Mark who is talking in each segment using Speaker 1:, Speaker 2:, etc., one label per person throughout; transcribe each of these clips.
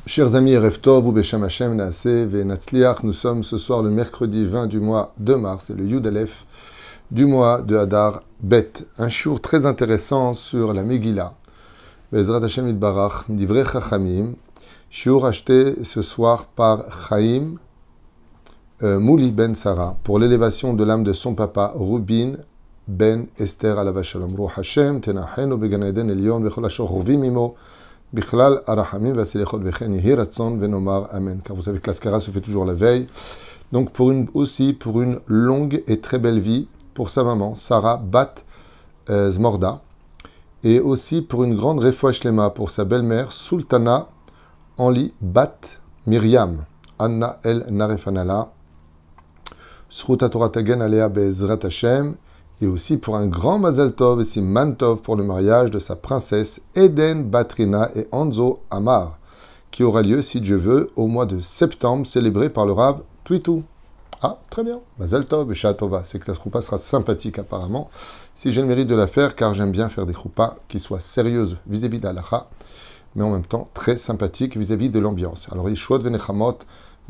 Speaker 1: Chers amis, Erev Tov, ou Beshem Hashem, Naaseh, Ve'natzliach, nous sommes ce soir le mercredi 20 du mois de mars, et le Yud Aleph du mois de Hadar Bet. Un shiur très intéressant sur la Megillah. Be'ezrat Hashem Yitbarach, Divrei Chachamim, shiur acheté ce soir par Chaim Mouli Ben Sarah, pour l'élévation de l'âme de son papa, Rubin Ben Esther Alav Shalom. Ruach Hashem, Tenachenu Began Eden Elyon, Vechol Asher Rovim Imo, Bichlal Arachamim Vasilechot Vechen Yehi Ratzon Venomar Amen. Car vous savez que l'Askara se fait toujours la veille. Donc pour une longue et très belle vie pour sa maman, Sarah Bat Zmorda. Et aussi pour une grande refoua shlema pour sa belle-mère, Sultana Enli Bat Miriam. Anna El Narefanala. Sruta Torah Tagen Alea Be'ezrat Hashem. Et aussi pour un grand Mazel Tov et Siman Tov pour le mariage de sa princesse Eden Batrina et Anzo Amar, qui aura lieu, si Dieu veut, au mois de septembre, célébré par le Rav Twitou. Ah, très bien. Mazel Tov et Shatova. C'est que la choupa sera sympathique apparemment, si j'ai le mérite de la faire, car j'aime bien faire des choupas qui soient sérieuses vis-à-vis de la halakha, mais en même temps très sympathiques vis-à-vis de l'ambiance. Alors, Yishwot Venechamot,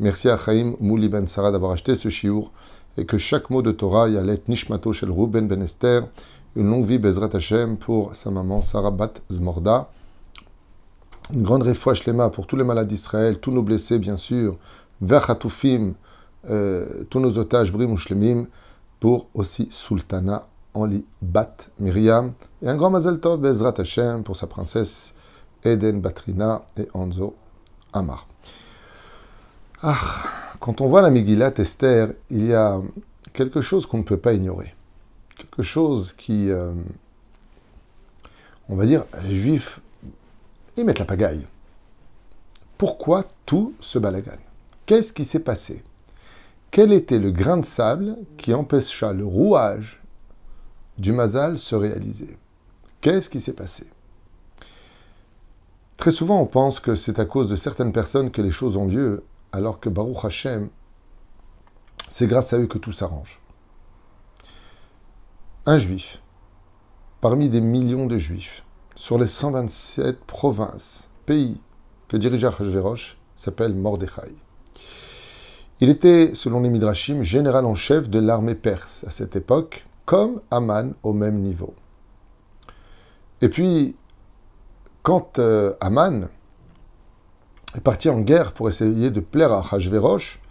Speaker 1: merci à Chaim Mouli Ben Sarah d'avoir acheté ce shiur, et que chaque mot de Torah, Yalet Nishmato Shel Ruben Ben Esther, une longue vie Bezrat Hashem pour sa maman Sarah Bat Zmorda, une grande refoua shlema pour tous les malades d'Israël, tous nos blessés bien sûr, Vachatoufim, tous nos otages Brim ou Shlemim, pour aussi Sultana Enli Bat Miriam, et un grand Mazel Tov Bezrat Hashem pour sa princesse Eden Batrina et Anzo Amar. Quand on voit la Megillat Esther, il y a quelque chose qu'on ne peut pas ignorer. Quelque chose qui, on va dire, les Juifs, ils mettent la pagaille. Pourquoi tout ce balagan? Qu'est-ce qui s'est passé? Quel était le grain de sable qui empêcha le rouage du Mazal se réaliser? Qu'est-ce qui s'est passé? Très souvent, on pense que c'est à cause de certaines personnes que les choses ont lieu, alors que Baruch Hashem, c'est grâce à eux que tout s'arrange. Un juif, parmi des millions de juifs, sur les 127 provinces, pays que dirigeait Achashverosh, s'appelle Mordechai. Il était, selon les Midrashim, général en chef de l'armée perse à cette époque, comme Aman au même niveau. Et puis, quand Aman est parti en guerre pour essayer de plaire à Achashverosh,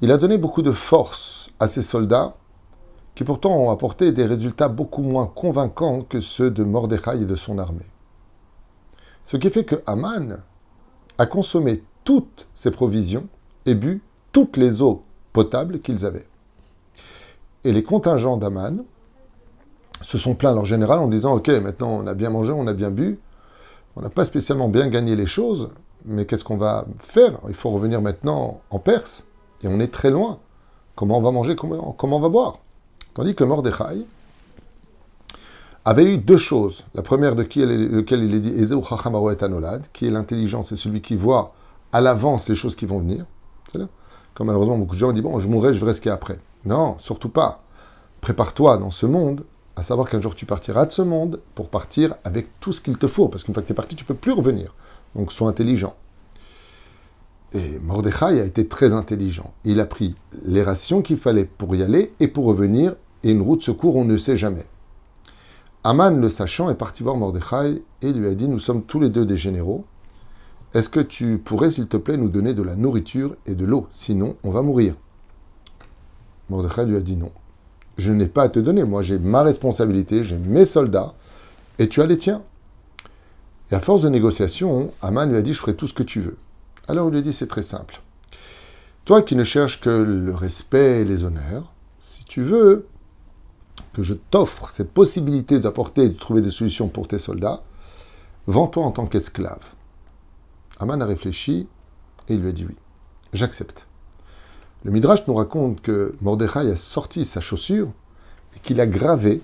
Speaker 1: il a donné beaucoup de force à ses soldats, qui pourtant ont apporté des résultats beaucoup moins convaincants que ceux de Mordechai et de son armée. Ce qui fait que Aman a consommé toutes ses provisions et bu toutes les eaux potables qu'ils avaient. Et les contingents d'Aman se sont plaints à leur général en disant « Ok, maintenant on a bien mangé, on a bien bu, on n'a pas spécialement bien gagné les choses, mais qu'est-ce qu'on va faire? Il faut revenir maintenant en Perse, et on est très loin. Comment on va manger, comment on va boire ?» Tandis que Mordechai avait eu deux choses. La première de lequel il est dit « Ezeu chacham haroet hanolad » qui est l'intelligence, c'est celui qui voit à l'avance les choses qui vont venir. C'est-à-dire, comme malheureusement beaucoup de gens disent « Bon, je mourrai, je verrai ce qu'il y a après ». Non, surtout pas. Prépare-toi dans ce monde, à savoir qu'un jour tu partiras de ce monde pour partir avec tout ce qu'il te faut, parce qu'une fois que tu es parti, tu ne peux plus revenir. Donc sois intelligent. Et Mordechai a été très intelligent. Il a pris les rations qu'il fallait pour y aller et pour revenir, et une roue de secours, on ne sait jamais. Aman, le sachant, est parti voir Mordechai et lui a dit « Nous sommes tous les deux des généraux. Est-ce que tu pourrais, s'il te plaît, nous donner de la nourriture et de l'eau? Sinon, on va mourir. » Mordechai lui a dit « Non, je n'ai pas à te donner. Moi, j'ai ma responsabilité, j'ai mes soldats, et tu as les tiens. » Et à force de négociation, Aman lui a dit « Je ferai tout ce que tu veux. » Alors il lui a dit « C'est très simple. Toi qui ne cherches que le respect et les honneurs, si tu veux que je t'offre cette possibilité d'apporter et de trouver des solutions pour tes soldats, vends-toi en tant qu'esclave. » Aman a réfléchi et il lui a dit « Oui, j'accepte. » Le Midrash nous raconte que Mordechai a sorti sa chaussure et qu'il a gravé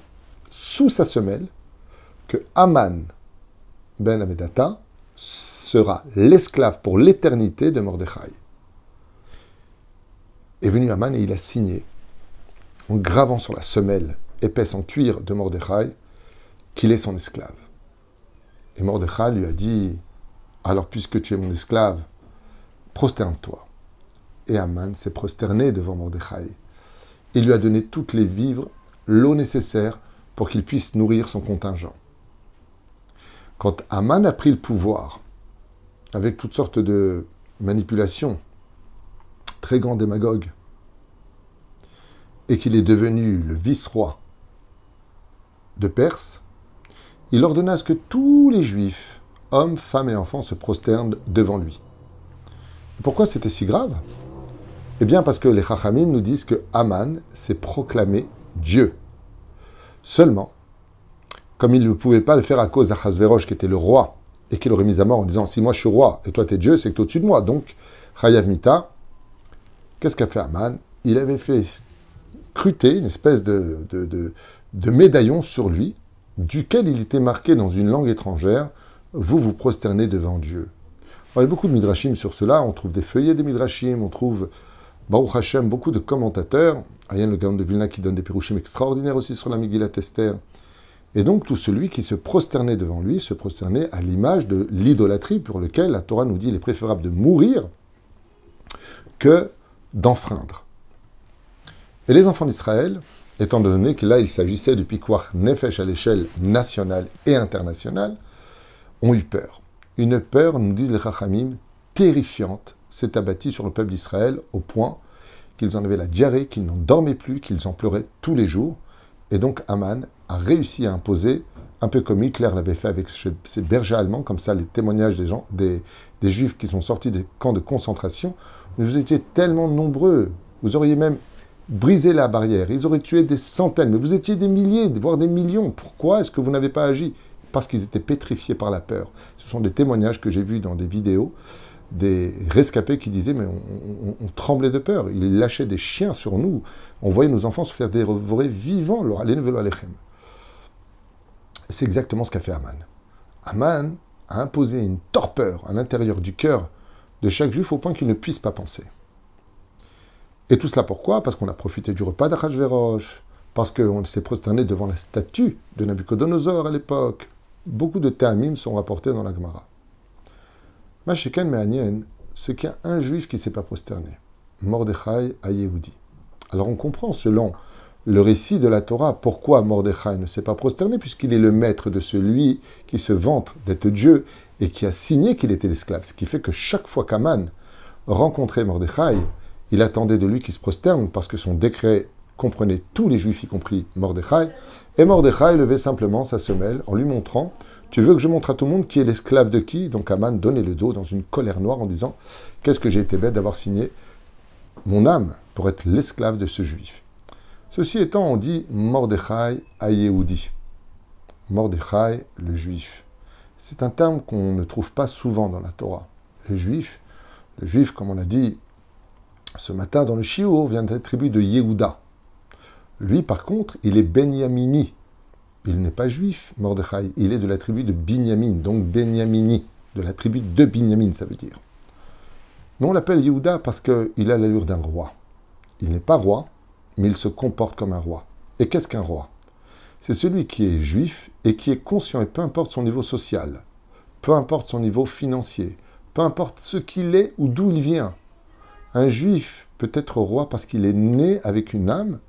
Speaker 1: sous sa semelle que Aman ben Amedata sera l'esclave pour l'éternité de Mordechai. Est venu Aman et il a signé, en gravant sur la semelle épaisse en cuir de Mordechai, qu'il est son esclave. Et Mordechai lui a dit Alors, puisque tu es mon esclave, prosterne-toi. Et Aman s'est prosterné devant Mordechai. Il lui a donné toutes les vivres, l'eau nécessaire pour qu'il puisse nourrir son contingent. Quand Aman a pris le pouvoir, avec toutes sortes de manipulations, très grand démagogue, et qu'il est devenu le vice-roi de Perse, il ordonna à ce que tous les Juifs, hommes, femmes et enfants, se prosternent devant lui. Et pourquoi c'était si grave ? Eh bien, parce que les Chachamim nous disent que Aman s'est proclamé Dieu. Seulement, comme il ne pouvait pas le faire à cause d'Achashverosh, qui était le roi, et qu'il aurait mis à mort en disant « Si moi je suis roi, et toi tu es Dieu, c'est que tu es au-dessus de moi. » Donc, Chayav Mita, qu'est-ce qu'a fait Aman ? Il avait fait cruter une espèce de médaillon sur lui, duquel il était marqué dans une langue étrangère « Vous vous prosternez devant Dieu ». Alors, il y a beaucoup de midrashim sur cela, on trouve des feuillets des midrashim, on trouve Baruch Hashem, beaucoup de commentateurs, Ayan le Gaon de Vilna qui donne des pirouchim extraordinaires aussi sur la Megillat Esther. Et donc tout celui qui se prosternait devant lui se prosternait à l'image de l'idolâtrie pour lequel la Torah nous dit qu'il est préférable de mourir que d'enfreindre. Et les enfants d'Israël, étant donné que là il s'agissait du Pikwach Nefesh à l'échelle nationale et internationale, ont eu peur. Une peur, nous disent les Chachamim, terrifiante, s'est abattu sur le peuple d'Israël au point qu'ils en avaient la diarrhée, qu'ils n'en dormaient plus, qu'ils en pleuraient tous les jours. Et donc Aman a réussi à imposer, un peu comme Hitler l'avait fait avec ses bergers allemands, comme ça les témoignages des Juifs qui sont sortis des camps de concentration. Vous étiez tellement nombreux, vous auriez même brisé la barrière, ils auraient tué des centaines, mais vous étiez des milliers, voire des millions. Pourquoi est-ce que vous n'avez pas agi ? Parce qu'ils étaient pétrifiés par la peur. Ce sont des témoignages que j'ai vus dans des vidéos, des rescapés qui disaient, mais on tremblait de peur. Ils lâchaient des chiens sur nous. On voyait nos enfants se faire dévorer vivants. C'est exactement ce qu'a fait Aman. Aman a imposé une torpeur à l'intérieur du cœur de chaque juif au point qu'il ne puisse pas penser. Et tout cela pourquoi ? Parce qu'on a profité du repas d'Achashverosh, parce qu'on s'est prosterné devant la statue de Nabucodonosor à l'époque. Beaucoup de théamim sont rapportés dans la Gemara. Masheken Mehanien, c'est qu'il y a un juif qui ne s'est pas prosterné. Mordechai à Yehudi. Alors on comprend, selon le récit de la Torah, pourquoi Mordechai ne s'est pas prosterné, puisqu'il est le maître de celui qui se vante d'être Dieu et qui a signé qu'il était l'esclave. Ce qui fait que chaque fois qu'Aman rencontrait Mordechai, il attendait de lui qu'il se prosterne, parce que son décret comprenait tous les juifs, y compris Mordechai, et Mordechai levait simplement sa semelle en lui montrant « Tu veux que je montre à tout le monde qui est l'esclave de qui ?» Donc Aman donnait le dos dans une colère noire en disant « Qu'est-ce que j'ai été bête d'avoir signé mon âme pour être l'esclave de ce juif ?» Ceci étant, on dit Mordechai à Yehudi. Mordechai, le juif. C'est un terme qu'on ne trouve pas souvent dans la Torah. Le juif, comme on l'a dit ce matin dans le Shiur, vient d'être tribu de Yehuda. Lui, par contre, il est Benyamini. Il n'est pas juif, Mordechai. Il est de la tribu de Binyamin, donc Benyamini, de la tribu de Binyamin, ça veut dire. Mais on l'appelle Yehuda parce qu'il a l'allure d'un roi. Il n'est pas roi, mais il se comporte comme un roi. Et qu'est-ce qu'un roi ? C'est celui qui est juif et qui est conscient, et peu importe son niveau social, peu importe son niveau financier, peu importe ce qu'il est ou d'où il vient. Un juif peut être roi parce qu'il est né avec une âme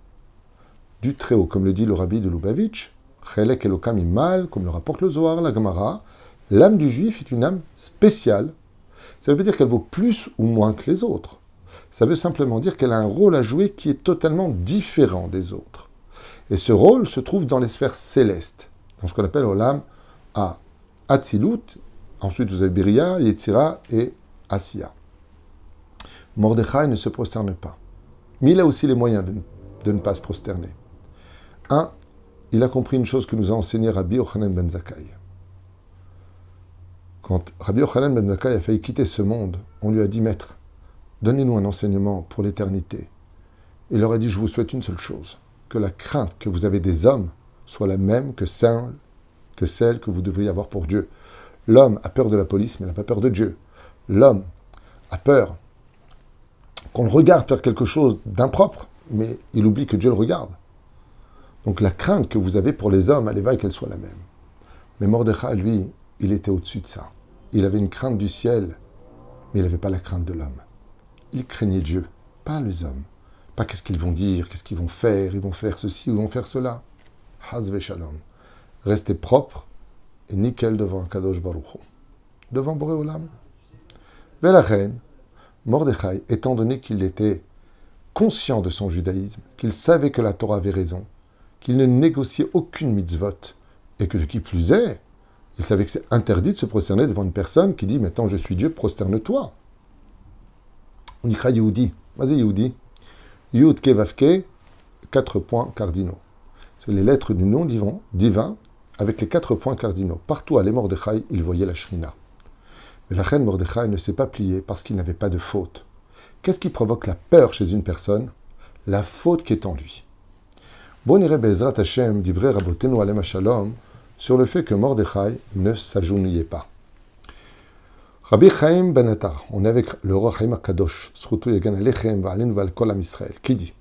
Speaker 1: du Très-Haut, comme le dit le rabbi de Lubavitch, Chelek Elokam Imal, comme le rapporte le Zohar, la Gemara, l'âme du juif est une âme spéciale. Ça veut pas dire qu'elle vaut plus ou moins que les autres. Ça veut simplement dire qu'elle a un rôle à jouer qui est totalement différent des autres. Et ce rôle se trouve dans les sphères célestes, dans ce qu'on appelle Olam à Atzilut, ensuite vous avez Biria, Yetzira et Asiya. Mordechai ne se prosterne pas. Mais il a aussi les moyens de ne pas se prosterner. Un, il a compris une chose que nous a enseigné Rabbi Yochanan ben Zakkai. Quand Rabbi Yochanan ben Zakkai a failli quitter ce monde, on lui a dit « Maître, donnez-nous un enseignement pour l'éternité. » Il leur a dit « Je vous souhaite une seule chose, que la crainte que vous avez des hommes soit la même que celle que vous devriez avoir pour Dieu. L'homme a peur de la police, mais il n'a pas peur de Dieu. L'homme a peur qu'on le regarde faire quelque chose d'impropre, mais il oublie que Dieu le regarde. Donc la crainte que vous avez pour les hommes, allez va qu'elle soit la même. Mais Mordechai, lui, il était au-dessus de ça. il avait une crainte du ciel, mais il n'avait pas la crainte de l'homme. Il craignait Dieu, pas les hommes. Pas qu'est-ce qu'ils vont dire, qu'est-ce qu'ils vont faire, ils vont faire ceci ou ils vont faire cela. Haz shalom. Restez propre et nickel devant Kadosh Baruch Hu. Devant Boré Olam. Mais la reine, Mordechai, étant donné qu'il était conscient de son judaïsme, qu'il savait que la Torah avait raison, qu'il ne négociait aucune mitzvot, et que de qui plus est, il savait que c'est interdit de se prosterner devant une personne qui dit « Maintenant je suis Dieu, prosterne-toi ». On y craint Yehudi. Vas-y Yehudi. Yud Kevavke, 4 points cardinaux. C'est les lettres du nom divin avec les 4 points cardinaux. Partout à les Mordechai, il voyait la Shrina. Mais la reine Mordechai ne s'est pas pliée parce qu'il n'avait pas de faute. Qu'est-ce qui provoque la peur chez une personne? La faute qui est en lui. Bon iré Bezrat Hashem, divrei Rabotenu alem shalom, sur le fait que Mordechai ne s'agenouillait pas. Rabbi Chaim ben Attar, on est avec le roi Chaim HaKadosh, Zchuto Yagan Alechem va'alenu va'al kol Am Yisrael, qui dit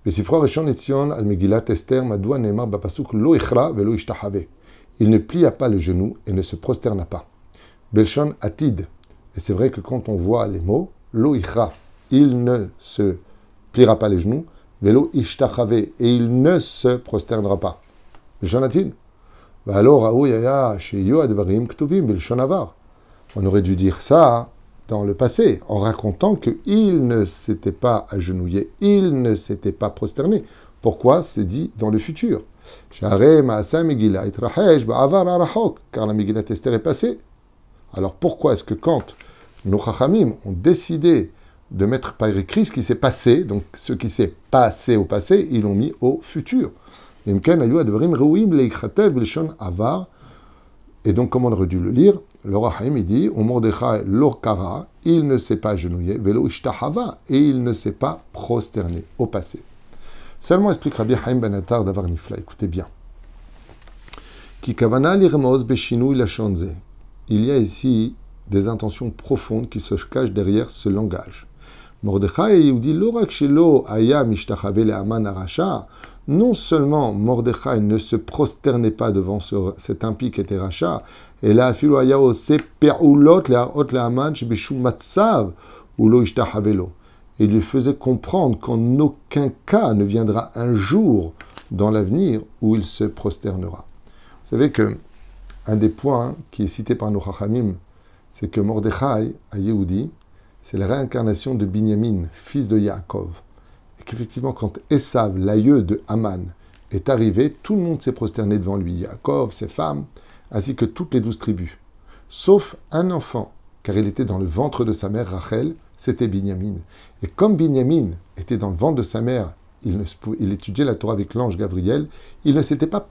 Speaker 1: בספרו הראשון לציון על מגילת אסתר, מדוע נאמר בפסוק לא יכרע ולא ישתחווה. Il ne plia pas le genou et ne se prosterna pas. Belshon atid. Et c'est vrai que quand on voit les mots, lo ichra, il ne se pliera pas les genoux, velo ishtachave, et il ne se prosternera pas. Belshon atid. Alors, raoui aya sheyu advarim ktuvim belshon avar. On aurait dû dire ça dans le passé, en racontant qu'il ne s'était pas agenouillé, il ne s'était pas prosterné. Pourquoi c'est dit dans le futur? Car la Megillat Esther est passée. Alors pourquoi est-ce que quand nos Chachamim ont décidé de mettre par écrit ce qui s'est passé, donc ce qui s'est passé au passé, ils l'ont mis au futur? Et donc, comme on aurait dû le lire, le roi Haïm, il dit, au Mordechai l'orkara, il ne s'est pas agenouillé, velo ishtahava, et il ne s'est pas prosterné au passé. Seulement explique Rabbi Haïm ben Attar d'avar nifla, écoutez bien. Ki kavana lirmoz beshinui lashonze. Il y a ici des intentions profondes qui se cachent derrière ce langage. Mordechai, il dit, l'orak shelo aya mishtachave le Aman arasha. Non seulement Mordechai ne se prosternait pas devant cet impie qui était Racha, et là, il lui faisait comprendre qu'en aucun cas ne viendra un jour dans l'avenir où il se prosternera. Vous savez que un des points qui est cité par nos Chachamim, c'est que Mordechai, à Yehudi, c'est la réincarnation de Binyamin, fils de Yaakov. Et qu'effectivement, quand Esav, l'aïeux de Haman, est arrivé, tout le monde s'est prosterné devant lui, Yaakov, ses femmes, ainsi que toutes les 12 tribus. Sauf un enfant, car il était dans le ventre de sa mère Rachel, c'était Binyamin. Et comme Binyamin était dans le ventre de sa mère, il étudiait la Torah avec l'ange Gabriel, il ne s'était pas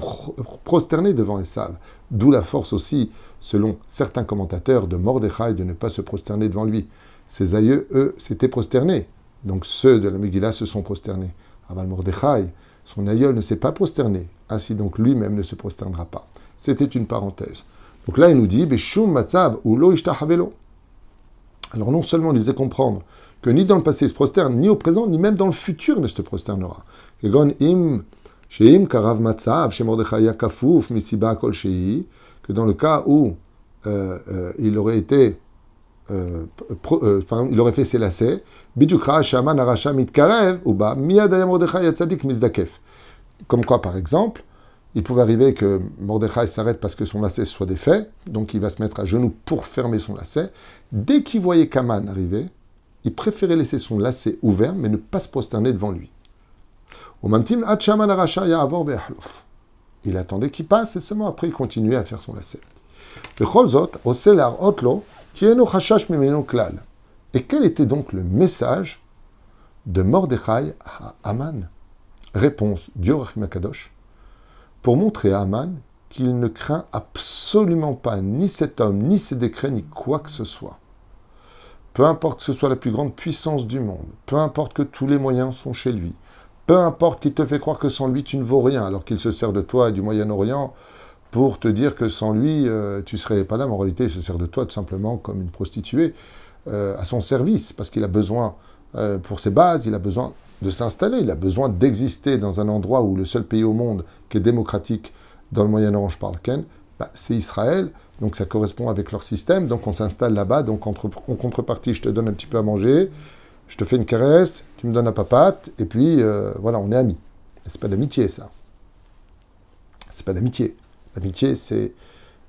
Speaker 1: prosterné devant Esav. D'où la force aussi, selon certains commentateurs, de Mordechai de ne pas se prosterner devant lui. Ses aïeux, eux, s'étaient prosternés. Donc ceux de la Megillah se sont prosternés. Aval Mordechai, son aïeul ne s'est pas prosterné. Ainsi donc lui-même ne se prosternera pas. C'était une parenthèse. Donc là il nous dit, Beshum matzav ou lo ishtahavelo. Alors non seulement il faisait comprendre que ni dans le passé il se prosterne, ni au présent, ni même dans le futur il ne se prosternera. Kegon im sheim karav matzav chez Mordechai kafuf misiba kol shei, que dans le cas où il aurait été il aurait fait ses lacets. Bidukra shaman arasha mitkarev uba miyad Mordechai yatzadik mizdakef. Comme quoi, par exemple, il pouvait arriver que Mordechai s'arrête parce que son lacet soit défait, donc il va se mettre à genoux pour fermer son lacet. Dès qu'il voyait Kaman arriver, il préférait laisser son lacet ouvert, mais ne pas se prosterner devant lui. Au même time, ad shaman arasha ya'avor be'ahlof. Il attendait qu'il passe et seulement après il continuait à faire son lacet. Bechol zot oseh le'arot lo. Et quel était donc le message de Mordechai à Haman? Réponse, Dieu Rahim HaKadosh, pour montrer à Haman qu'il ne craint absolument pas ni cet homme, ni ses décrets, ni quoi que ce soit. Peu importe que ce soit la plus grande puissance du monde, peu importe que tous les moyens sont chez lui, peu importe qu'il te fait croire que sans lui tu ne vaux rien, alors qu'il se sert de toi et du Moyen-Orient pour te dire que sans lui, tu ne serais pas là, mais en réalité, il se sert de toi tout simplement comme une prostituée à son service, parce qu'il a besoin, pour ses bases, il a besoin de s'installer, il a besoin d'exister dans un endroit où le seul pays au monde qui est démocratique dans le Moyen-Orient, je parle Ken, c'est Israël, Donc ça correspond avec leur système. Donc on s'installe là-bas. Donc en contrepartie, je te donne un petit peu à manger, je te fais une caresse, tu me donnes la papate, et puis voilà, on est amis. Mais c'est pas de l'amitié, ça. C'est pas d'amitié. L'amitié, c'est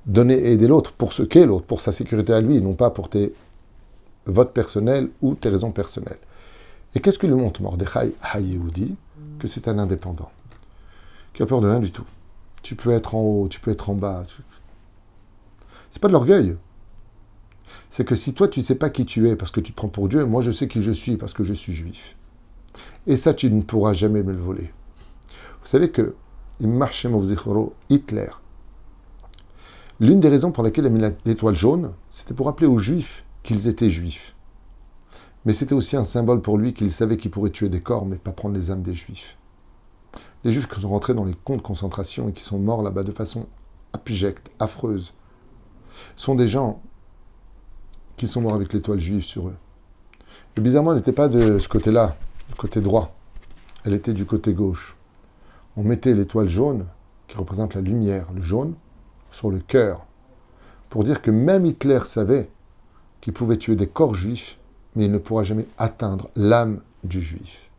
Speaker 1: donner et aider l'autre pour ce qu'est l'autre, pour sa sécurité à lui, non pas pour tes votes personnels ou tes raisons personnelles. Et qu'est-ce que lui montre Mordechai HaYehudi? Que c'est un indépendant, qui a peur de rien du tout. Tu peux être en haut, tu peux être en bas. C'est pas de l'orgueil. C'est que si toi, tu ne sais pas qui tu es parce que tu te prends pour Dieu, moi, je sais qui je suis parce que je suis juif. Et ça, tu ne pourras jamais me le voler. Vous savez que Hitler, l'une des raisons pour lesquelles il a mis l'étoile jaune, c'était pour rappeler aux juifs qu'ils étaient juifs. Mais c'était aussi un symbole pour lui qu'il savait qu'il pourrait tuer des corps, mais pas prendre les âmes des juifs. Les juifs qui sont rentrés dans les camps de concentration et qui sont morts là-bas de façon abjecte, affreuse, sont des gens qui sont morts avec l'étoile juive sur eux. Et bizarrement, elle n'était pas de ce côté-là, du côté droit. Elle était du côté gauche. On mettait l'étoile jaune, qui représente la lumière, le jaune, sur le cœur, pour dire que même Hitler savait qu'il pouvait tuer des corps juifs, mais il ne pourra jamais atteindre l'âme du juif.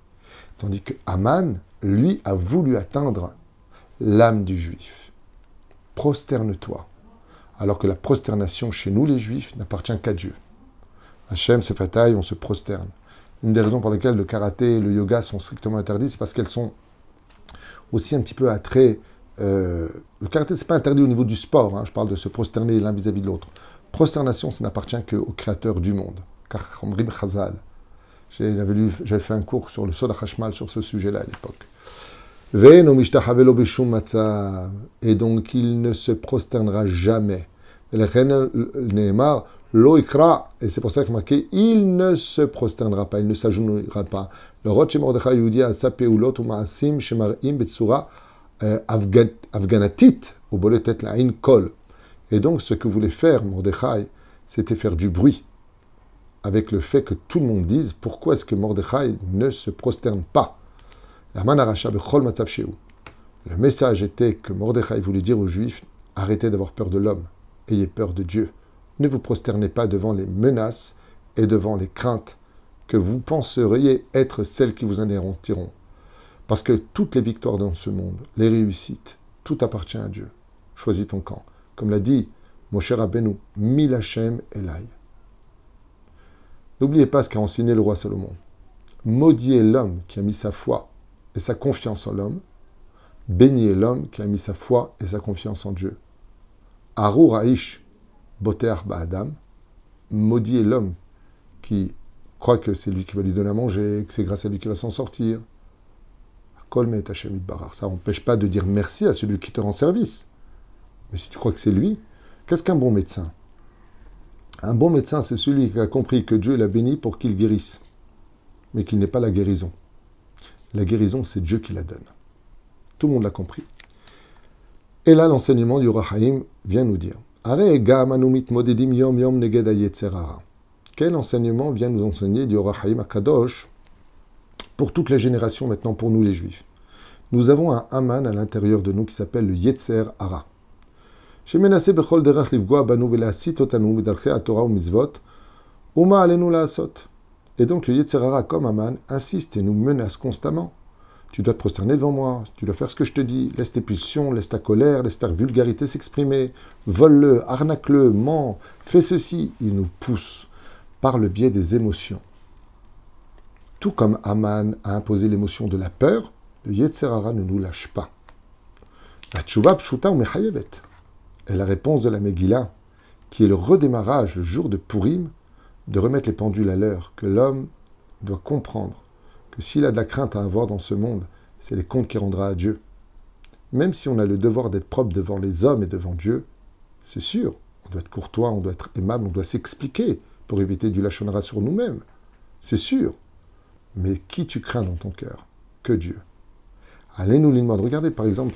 Speaker 1: Tandis que Haman, lui, a voulu atteindre l'âme du juif. Prosterne-toi. Alors que la prosternation chez nous, les juifs, n'appartient qu'à Dieu. Hachem, c'est fataille, on se prosterne. Une des raisons pour lesquelles le karaté et le yoga sont strictement interdits, c'est parce qu'elles sont aussi un petit peu attrait. Le karaté, c'est pas interdit au niveau du sport, hein, je parle de se prosterner l'un vis-à-vis de l'autre. Prosternation, ça n'appartient qu'au créateur du monde. Car Omrim Chazal. J'avais fait un cours sur le Sod HaChashmal sur ce sujet-là à l'époque. Et donc, il ne se prosternera jamais. Et c'est pour ça qu'il est marqué, il ne se prosternera pas, il ne s'agenouillera pas. Le Roch Mordechai Yehudi asa peulot u'ma'asim shemar'im betzura afganatit u'boletet la'in kol. Et donc, ce que voulait faire Mordechai, c'était faire du bruit, avec le fait que tout le monde dise pourquoi est-ce que Mordechai ne se prosterne pas. Le message était que Mordechai voulait dire aux Juifs, arrêtez d'avoir peur de l'homme, ayez peur de Dieu. Ne vous prosternez pas devant les menaces et devant les craintes que vous penseriez être celles qui vous anéantiront. Parce que toutes les victoires dans ce monde, les réussites, tout appartient à Dieu. Choisis ton camp. Comme l'a dit Moshe Rabbeinu, Mil Hashem Elai. N'oubliez pas ce qu'a enseigné le roi Salomon. Maudit est l'homme qui a mis sa foi et sa confiance en l'homme. Béni est l'homme qui a mis sa foi et sa confiance en Dieu. Arur Aish Boteach Ba'adam. Maudit est l'homme qui croit que c'est lui qui va lui donner à manger, que c'est grâce à lui qu'il va s'en sortir. Kol Me'et Hashem Yitbarach. Ça n'empêche pas de dire merci à celui qui te rend service. Mais si tu crois que c'est lui, qu'est-ce qu'un bon médecin? Un bon médecin, c'est celui qui a compris que Dieu l'a béni pour qu'il guérisse, mais qu'il n'est pas la guérison. La guérison, c'est Dieu qui la donne. Tout le monde l'a compris. Et là, l'enseignement du Or HaChaim vient nous dire quel enseignement vient nous enseigner du Or HaChaim Akadosh pour toutes les générations maintenant, pour nous les Juifs? Nous avons un Haman à l'intérieur de nous qui s'appelle le Yetzer Hara. Et donc le Yetzer Hara, comme Haman, insiste et nous menace constamment. Tu dois te prosterner devant moi, tu dois faire ce que je te dis, laisse tes pulsions, laisse ta colère, laisse ta vulgarité s'exprimer, vole-le, arnaque-le, mens, fais ceci. Il nous pousse par le biais des émotions. Tout comme Haman a imposé l'émotion de la peur, le Yetzer Hara ne nous lâche pas. La tchouva pshuta ou mechayevet. Et la réponse de la Megillah, qui est le redémarrage, le jour de Purim, de remettre les pendules à l'heure, que l'homme doit comprendre que s'il a de la crainte à avoir dans ce monde, c'est les comptes qu'il rendra à Dieu. Même si on a le devoir d'être propre devant les hommes et devant Dieu, c'est sûr, on doit être courtois, on doit être aimable, on doit s'expliquer pour éviter du lachon hara sur nous-mêmes. C'est sûr. Mais qui tu crains dans ton cœur? Que Dieu. Allez-nous l'imod. Regardez par exemple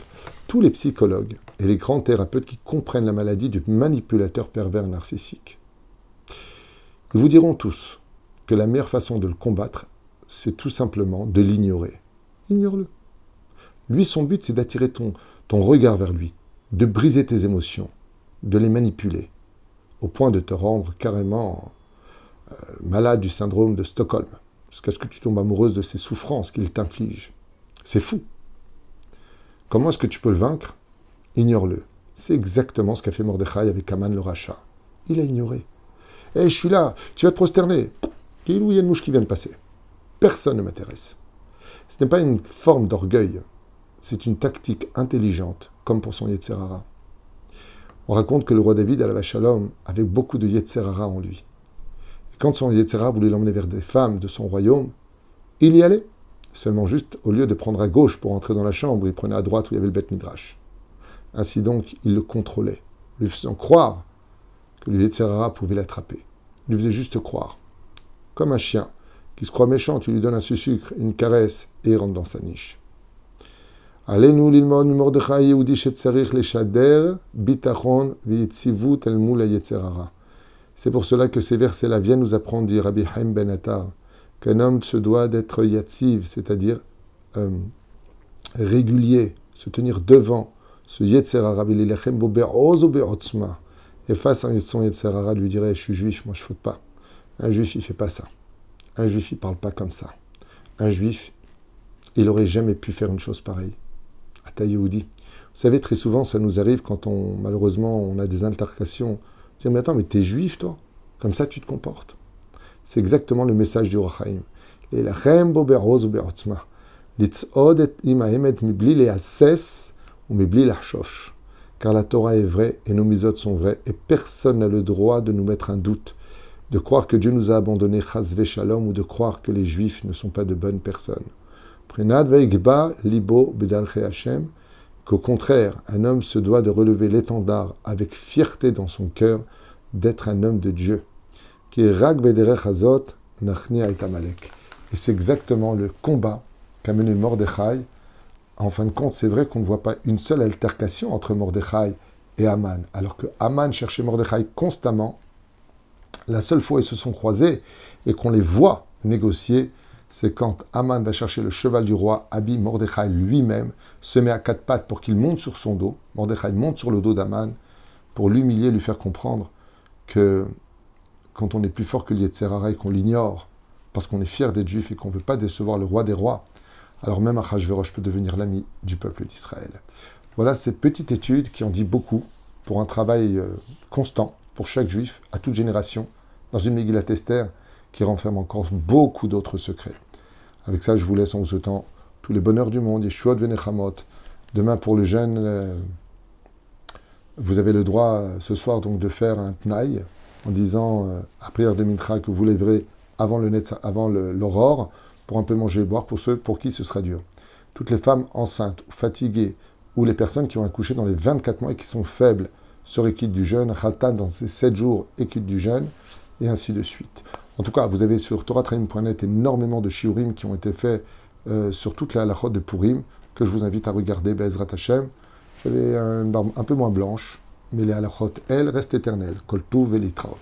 Speaker 1: tous les psychologues et les grands thérapeutes qui comprennent la maladie du manipulateur pervers narcissique. Ils vous diront tous que la meilleure façon de le combattre, c'est tout simplement de l'ignorer. Ignore-le. Lui, son but, c'est d'attirer ton regard vers lui, de briser tes émotions, de les manipuler, au point de te rendre carrément malade du syndrome de Stockholm, jusqu'à ce que tu tombes amoureuse de ces souffrances qu'il t'inflige. C'est fou. Comment est-ce que tu peux le vaincre? Ignore-le. C'est exactement ce qu'a fait Mordechai avec Haman le rachat. Il a ignoré. « Je suis là, tu vas te prosterner. » Il y a une mouche qui vient de passer. Personne ne m'intéresse. Ce n'est pas une forme d'orgueil, c'est une tactique intelligente, comme pour son Yetzer Hara. On raconte que le roi David, alav shalom, avait beaucoup de Yetzer Hara en lui. Et quand son Yetzer Hara voulait l'emmener vers des femmes de son royaume, il y allait. Seulement juste, au lieu de prendre à gauche pour entrer dans la chambre, il prenait à droite où il y avait le Beth Midrash. Ainsi donc, il le contrôlait, lui faisant croire que le Yetzer Hara pouvait l'attraper. Il lui faisait juste croire. Comme un chien qui se croit méchant, tu lui donnes un sucre, une caresse, et il rentre dans sa niche. Allez-nous l'ilmod Mordechai Yehudi shetzarich leshader bitachon v'yitzivut el mul hayetzer hara. C'est pour cela que ces versets-là viennent nous apprendre, dit Rabbi Chaim ben Attar, qu'un homme se doit d'être yatziv, c'est-à-dire régulier, se tenir devant ce yetzer hara, v'lilechem bo be'oz ou be'otzma. Et face à son yetzer hara, lui dirait, je suis juif, moi je ne faute pas. Un juif, il ne fait pas ça. Un juif, il ne parle pas comme ça. Un juif, il n'aurait jamais pu faire une chose pareille. Ata Yehudi. Vous savez, très souvent, ça nous arrive quand malheureusement, on a des altercations. Je dis, mais attends, mais t'es juif, toi? Comme ça, tu te comportes. C'est exactement le message du Or HaChaim. L'elachem bo be'oz u'be'otzma. Litz'od et im ha'emet mibli le'asses ou mibli la'chosh. Car la Torah est vraie et nos mitzvot sont vraies et personne n'a le droit de nous mettre un doute, de croire que Dieu nous a abandonnés chas v'shalom ou de croire que les juifs ne sont pas de bonnes personnes. Prenad ve'igba libo b'darchei Hashem, qu'au contraire, un homme se doit de relever l'étendard avec fierté dans son cœur d'être un homme de Dieu. Qui rak b'derech hazot nachnia et Amalek. Et c'est exactement le combat qu'a mené Mordechai. En fin de compte, c'est vrai qu'on ne voit pas une seule altercation entre Mordechai et Haman, alors que Haman cherchait Mordechai constamment. La seule fois où ils se sont croisés et qu'on les voit négocier, c'est quand Haman va chercher le cheval du roi, habille Mordechai lui-même, se met à quatre pattes pour qu'il monte sur son dos. Mordechai monte sur le dos d'Haman pour l'humilier, lui faire comprendre que quand on est plus fort que l'Yetzer Hara et qu'on l'ignore, parce qu'on est fier d'être juif et qu'on ne veut pas décevoir le roi des rois, alors même Achashverosh peut devenir l'ami du peuple d'Israël. Voilà cette petite étude qui en dit beaucoup pour un travail constant pour chaque juif, à toute génération, dans une Megillat Esther qui renferme encore beaucoup d'autres secrets. Avec ça, je vous laisse en vous souhaitant tous les bonheurs du monde, Yeshuot Venechamot. Demain, pour le jeûne, vous avez le droit ce soir donc de faire un tnaï en disant à prière de Mincha que vous lèverez avant l'aurore pour un peu manger et boire pour ceux pour qui ce sera dur. Toutes les femmes enceintes, fatiguées ou les personnes qui ont accouché dans les 24 mois et qui sont faibles seraient quittes du jeûne, Khatan dans ces 7 jours et quittes du jeûne, et ainsi de suite. En tout cas, vous avez sur toratraim.net énormément de shiurim qui ont été faits sur toute la halachot de Purim, que je vous invite à regarder, Be'ezrat Hashem. J'avais une barbe un peu moins blanche, mais les halachot, elles, restent éternelles. Kol tuv velitraot.